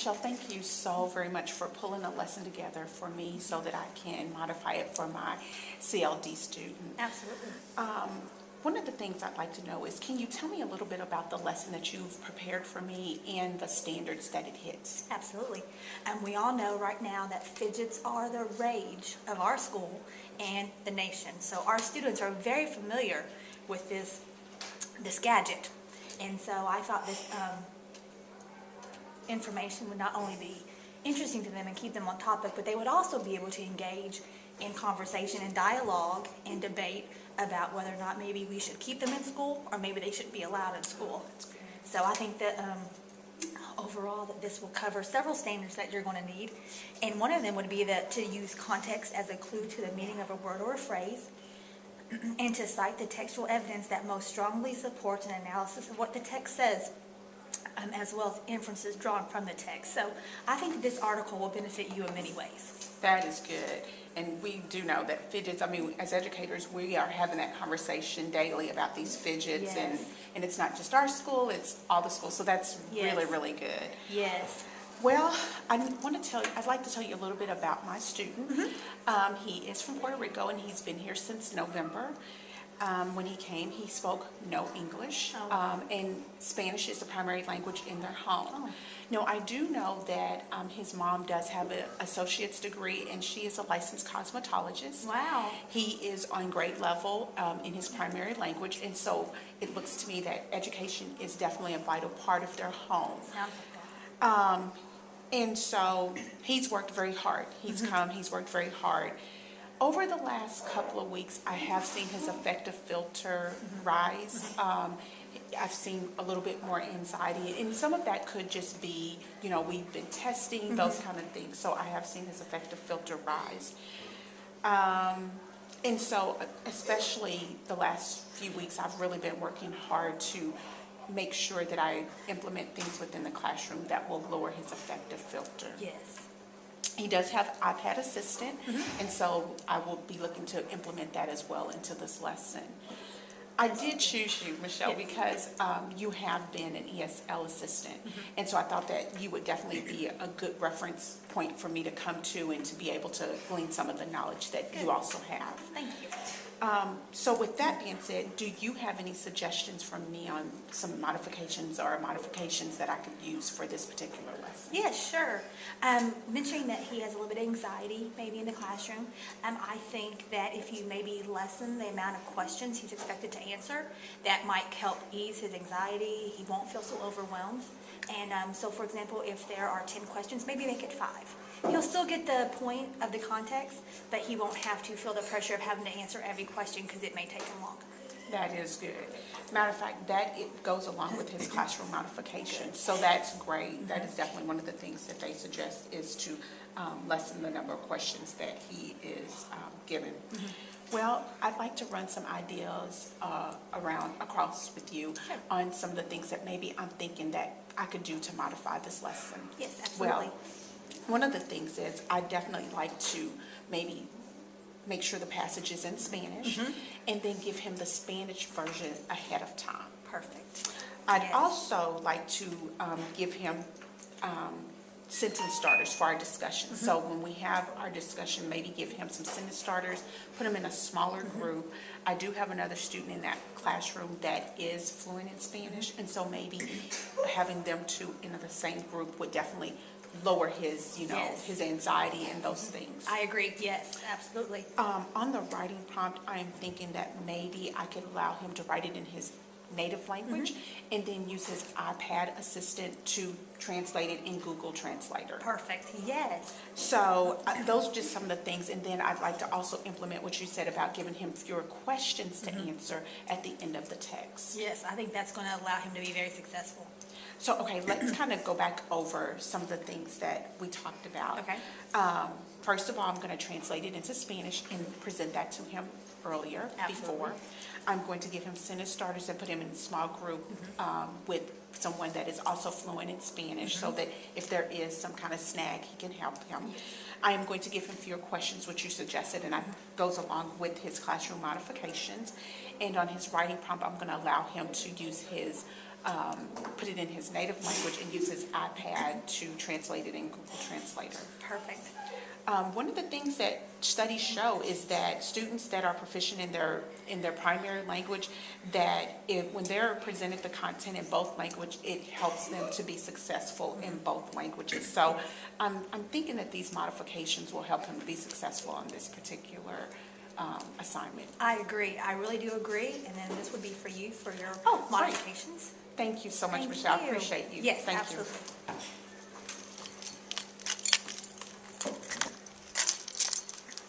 Michelle, thank you so very much for pulling a lesson together for me so that I can modify it for my CLD student. Absolutely. One of the things I'd like to know is, can you tell me a little bit about the lesson that you've prepared for me and the standards that it hits? Absolutely. And we all know right now that fidgets are the rage of our school and the nation. So our students are very familiar with this gadget. And so I thought this information would not only be interesting to them and keep them on topic, but they would also be able to engage in conversation and dialogue and debate about whether or not maybe we should keep them in school or maybe they shouldn't be allowed in school. So I think that overall that this will cover several standards that you're going to need. And one of them would be that to use context as a clue to the meaning of a word or a phrase, and to cite the textual evidence that most strongly supports an analysis of what the text says, as well as inferences drawn from the text. So I think that this article will benefit you in many ways. That is good. And we do know that fidgets, I mean, as educators, we are having that conversation daily about these fidgets. Yes. And it's not just our school, it's all the schools. So that's Yes. really, really good. Yes. Well, I'd like to tell you a little bit about my student. He is from Puerto Rico and he's been here since November. When he came, he spoke no English, and Spanish is the primary language in their home. Now, I do know that his mom does have an associate's degree, and she is a licensed cosmetologist. Wow. He is on grade level in his primary language, and so it looks to me that education is definitely a vital part of their home. Sounds like that. And so he's worked very hard. He's worked very hard. Over the last couple of weeks, I have seen his affective filter rise. I've seen a little bit more anxiety, and some of that could just be, we've been testing, those kind of things. So I have seen his affective filter rise. And so, especially the last few weeks, I've really been working hard to make sure that I implement things within the classroom that will lower his affective filter. Yes. He does have iPad Assistant, and so I will be looking to implement that as well into this lesson. I did choose you, Michelle, because you have been an ESL assistant, and so I thought that you would definitely be a good reference point for me to come to and to be able to glean some of the knowledge that you also have. Thank you. So with that being said, do you have any suggestions from me on some modifications that I could use for this particular lesson? Yes, sure. Mentioning that he has a little bit of anxiety maybe in the classroom, I think that if you maybe lessen the amount of questions he's expected to answer, that might help ease his anxiety. He won't feel so overwhelmed. And so, for example, if there are 10 questions, maybe make it 5. He'll still get the point of the context, but he won't have to feel the pressure of having to answer every question because it may take him longer. That is good. Matter of fact, it goes along with his classroom modification. So that's great. That is definitely one of the things that they suggest is to lessen the number of questions that he is given. Well, I'd like to run some ideas across with you on some of the things that maybe I'm thinking that I could do to modify this lesson. Yes, absolutely. Well, one of the things is I definitely like to maybe make sure the passage is in Spanish and then give him the Spanish version ahead of time. Perfect. I'd also like to give him sentence starters for our discussion. So when we have our discussion, maybe give him some sentence starters, put him in a smaller group. I do have another student in that classroom that is fluent in Spanish, and so maybe having them two in the same group would definitely lower his, his anxiety and those things. I agree. Yes, absolutely. On the writing prompt, I'm thinking that maybe I could allow him to write it in his native language and then use his iPad assistant to translate it in Google Translator. Perfect. Yes. So those are just some of the things. And then I'd like to also implement what you said about giving him fewer questions to answer at the end of the text. Yes, I think that's going to allow him to be very successful. So, okay, let's kind of go back over some of the things that we talked about. Okay. First of all, I'm going to translate it into Spanish and present that to him earlier, Absolutely. before. I'm going to give him sentence starters and put him in a small group with someone that is also fluent in Spanish, so that if there is some kind of snag, he can help him. I am going to give him fewer questions, which you suggested, and that goes along with his classroom modifications. And on his writing prompt, I'm going to allow him to use his, put it in his native language and use his iPad to translate it in Google Translator. Perfect. One of the things that studies show is that students that are proficient in their primary language, that when they're presented the content in both language, it helps them to be successful in both languages. So I'm thinking that these modifications will help him to be successful on this particular assignment. I agree. I really do agree. And then this would be for you for your Oh, great. modifications. Thank you so much, Thank Michelle. I you. appreciate you. Yes, Thank absolutely. you.